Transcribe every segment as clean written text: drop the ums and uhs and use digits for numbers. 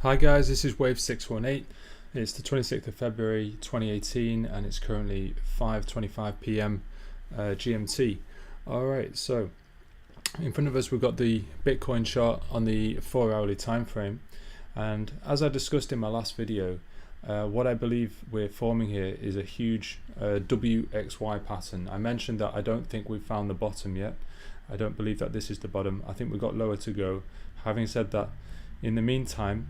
Hi guys, this is Wave 618. It's the 26th of February 2018 and it's currently 5:25 p.m. GMT. Alright, so in front of us we've got the Bitcoin chart on the 4-hourly time frame, and as I discussed in my last video, what I believe we're forming here is a huge WXY pattern. I mentioned that I don't think we've found the bottom yet. I don't believe that this is the bottom. I think we've got lower to go. Having said that, in the meantime,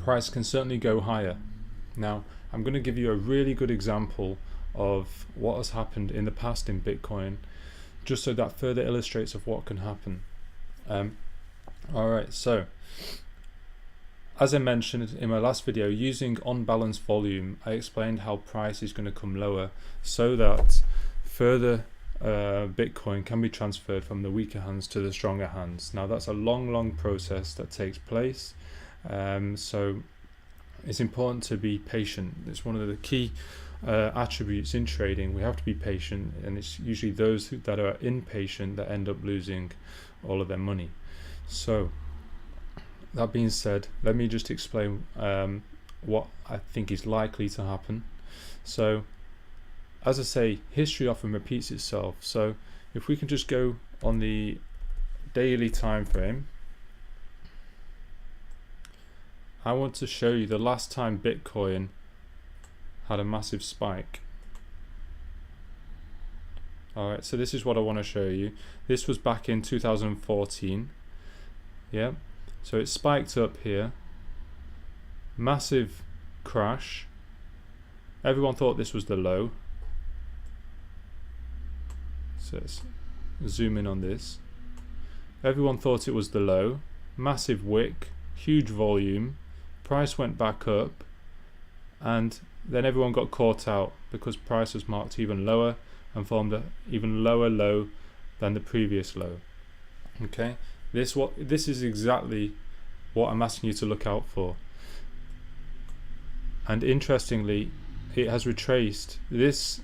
price can certainly go higher. Now, I'm going to give you a really good example of what has happened in the past in Bitcoin, just so that further illustrates of what can happen. Alright, so as I mentioned in my last video, using on-balance volume, I explained how price is going to come lower so that further Bitcoin can be transferred from the weaker hands to the stronger hands. Now that's a long process that takes place, so it's important to be patient. It's one of the key attributes in trading. We have to be patient, and it's usually those that are impatient that end up losing all of their money. So that being said, let me just explain what I think is likely to happen. So as I say, history often repeats itself. So if we can just go on the daily time frame, I want to show you the last time Bitcoin had a massive spike. Alright, so this is what I want to show you. This was back in 2014. Yeah, so it spiked up here, massive crash. Everyone thought this was the low. So let's zoom in on this. Everyone thought it was the low, massive wick, huge volume. Price went back up, and then everyone got caught out because price was marked even lower and formed an even lower low than the previous low. Okay, this is exactly what I'm asking you to look out for. And interestingly, it has retraced, this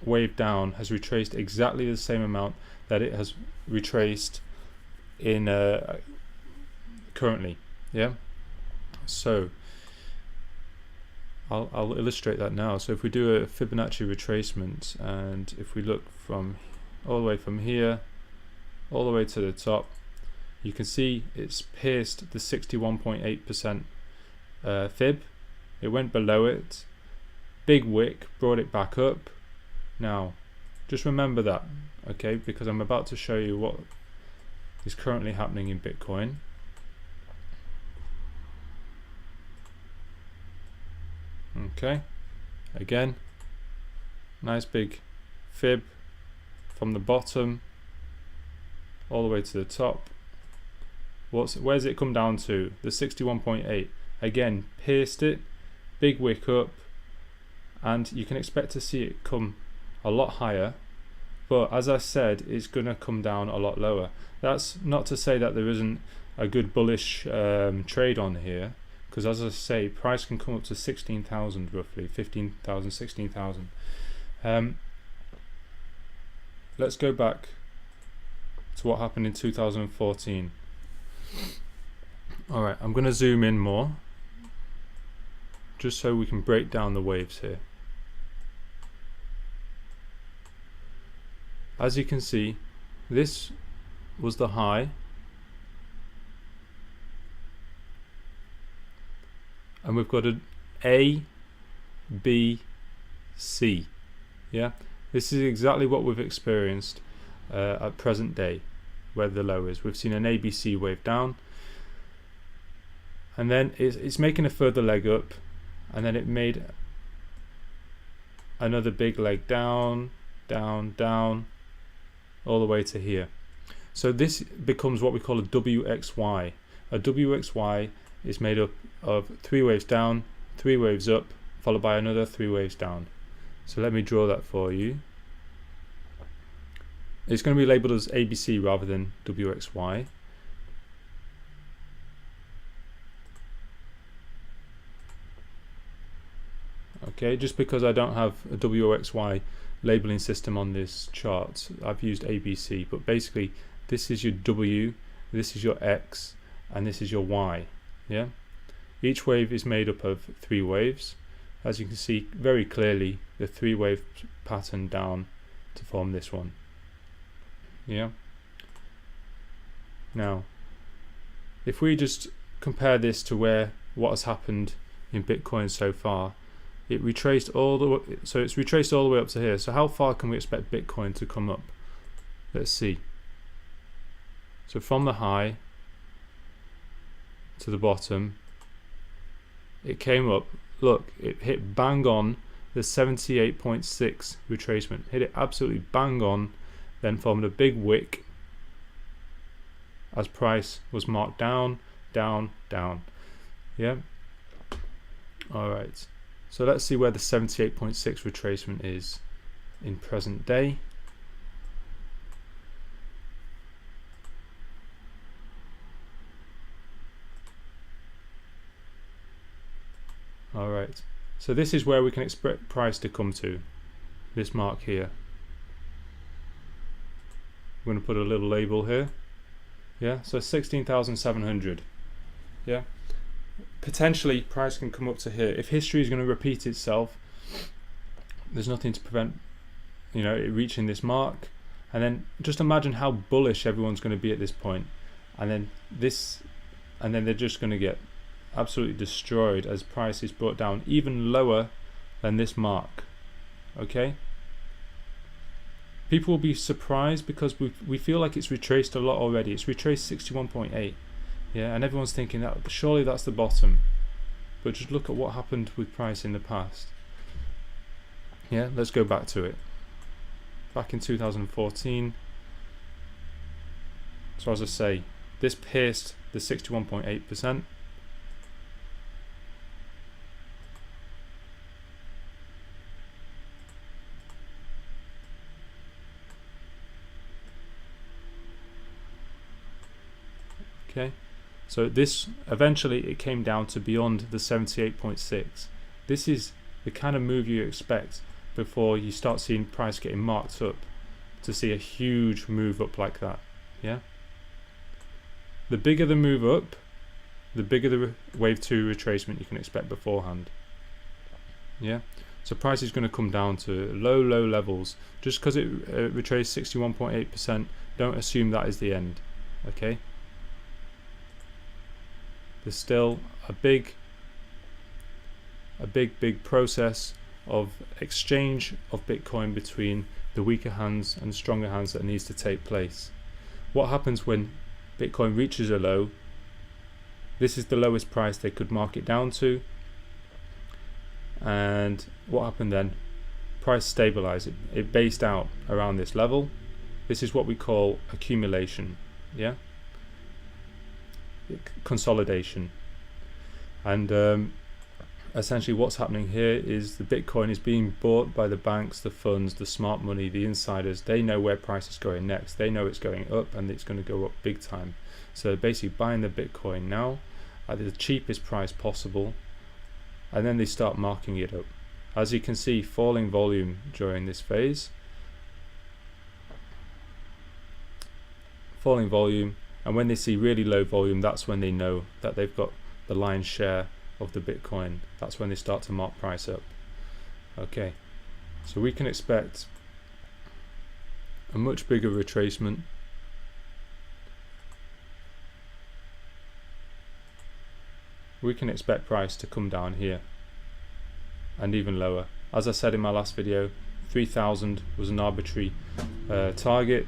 wave down has retraced exactly the same amount that it has retraced in currently. Yeah, so I'll illustrate that now. So if we do a Fibonacci retracement, and if we look from all the way from here all the way to the top, you can see it's pierced the 61.8% fib. It went below it, big wick, brought it back up. Now just remember that, okay, because I'm about to show you what is currently happening in Bitcoin. Okay, again, nice big fib from the bottom all the way to the top. Where's it come down to? The 61.8. Again, pierced it, big wick up, and you can expect to see it come a lot higher, but as I said, it's going to come down a lot lower. That's not to say that there isn't a good bullish trade on here, because as I say, price can come up to 16,000 roughly, 15,000, 16,000. Let's go back to what happened in 2014. Alright, I'm going to zoom in more just so we can break down the waves here. As you can see, this was the high, and we've got an A, B, C. Yeah, this is exactly what we've experienced at present day, where the low is. We've seen an ABC wave down, and then it's making a further leg up, and then it made another big leg down, down, down, all the way to here. So this becomes what we call a WXY. A WXY is made up of 3 waves down, 3 waves up, followed by another 3 waves down. So let me draw that for you. It's going to be labeled as ABC rather than WXY. Okay, just because I don't have a WXY labeling system on this chart, I've used ABC, but basically this is your W, this is your X, and this is your Y. Yeah, each wave is made up of 3 waves. As you can see very clearly, the 3-wave pattern down to form this one. Yeah. Now, if we just compare this to what has happened in Bitcoin so far, it retraced all the way, so it's retraced all the way up to here. So how far can we expect Bitcoin to come up? Let's see. So from the high to the bottom, it came up. Look, it hit bang on the 78.6 retracement. Hit it absolutely bang on, then formed a big wick as price was marked down, down, down. Yeah. All right. So let's see where the 78.6 retracement is in present day. All right. So this is where we can expect price to come to. This mark here. I'm going to put a little label here. Yeah. So 16,700. Yeah. Potentially price can come up to here. If history is going to repeat itself, there's nothing to prevent, you know, it reaching this mark. And then just imagine how bullish everyone's going to be at this point. And then they're just going to get absolutely destroyed as price is brought down even lower than this mark. Okay, people will be surprised because we feel like it's retraced a lot already. It's retraced 61.8. yeah, and everyone's thinking that surely that's the bottom, but just look at what happened with price in the past. Yeah, let's go back to it. Back in 2014, so as I say, this pierced the 61.8%. Okay, so this eventually it came down to beyond the 78.6. This is the kind of move you expect before you start seeing price getting marked up, to see a huge move up like that. Yeah, the bigger the move up, the bigger the wave 2 retracement you can expect beforehand. Yeah, so price is going to come down to low levels. Just because it retraced 61.8%, don't assume that is the end. Okay, there's still a big process of exchange of Bitcoin between the weaker hands and stronger hands that needs to take place. What happens when Bitcoin reaches a low? This is the lowest price they could mark it down to, and what happened then? Price stabilized. It based out around this level. This is what we call accumulation. Yeah, consolidation. And essentially what's happening here is the Bitcoin is being bought by the banks, the funds, the smart money, the insiders. They know where price is going next. They know it's going up and it's going to go up big time. So they're basically buying the Bitcoin now at the cheapest price possible, and then they start marking it up. As you can see, falling volume during this phase. Falling volume, and when they see really low volume, that's when they know that they've got the lion's share of the Bitcoin. That's when they start to mark price up. Okay, so we can expect a much bigger retracement. We can expect price to come down here and even lower. As I said in my last video, 3,000 was an arbitrary target.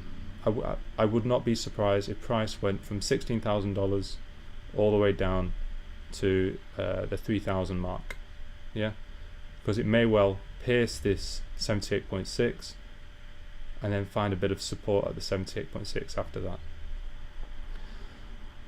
I would not be surprised if price went from $16,000 all the way down to the 3,000 mark. Yeah, because it may well pierce this 78.6 and then find a bit of support at the 78.6 after that.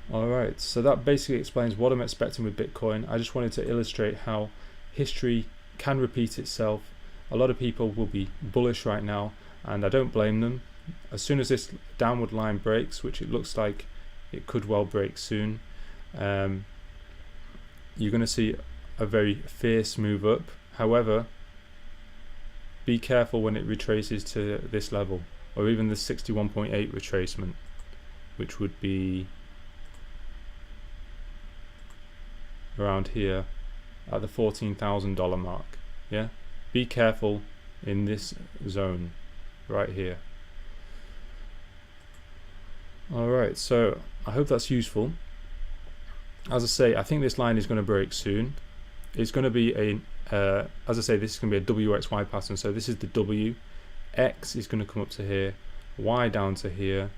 Alright, so that basically explains what I'm expecting with Bitcoin. I just wanted to illustrate how history can repeat itself. A lot of people will be bullish right now, and I don't blame them. As soon as this downward line breaks, which it looks like it could well break soon, you're going to see a very fierce move up. However, be careful when it retraces to this level, or even the 61.8 retracement, which would be around here at the $14,000 mark. Yeah, be careful in this zone right here. Alright, so I hope that's useful. As I say, I think this line is going to break soon. It's going to be a as I say, this is going to be a WXY pattern. So this is the W, X is going to come up to here, Y down to here,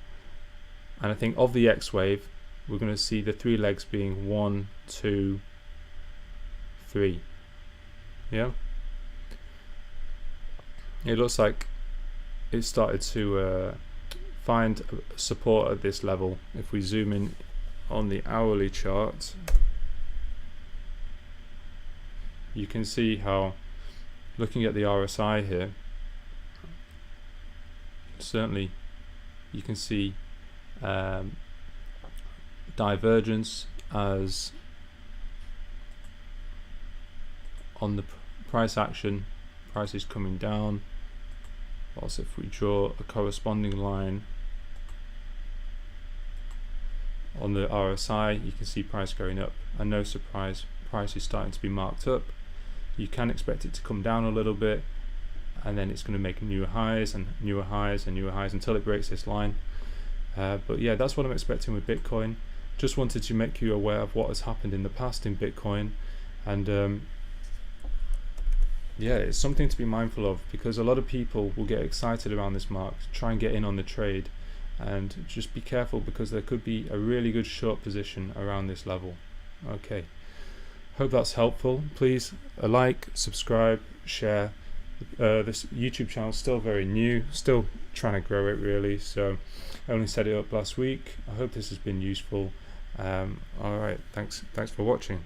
and I think of the X wave we're going to see the three legs being 1, 2, 3. Yeah, it looks like it started to find support at this level. If we zoom in on the hourly chart, you can see how, looking at the RSI here, certainly you can see divergence as on the price action, price is coming down, whilst if we draw a corresponding line on the RSI, you can see price going up, and no surprise, price is starting to be marked up. You can expect it to come down a little bit, and then it's going to make newer highs and newer highs and newer highs until it breaks this line. But yeah, that's what I'm expecting with Bitcoin. Just wanted to make you aware of what has happened in the past in Bitcoin, and yeah, it's something to be mindful of, because a lot of people will get excited around this mark, try and get in on the trade, and just be careful, because there could be a really good short position around this level. Okay, hope that's helpful. Please like, subscribe, share. This YouTube channel is still very new, still trying to grow it really, so I only set it up last week. I hope this has been useful. Alright, thanks for watching.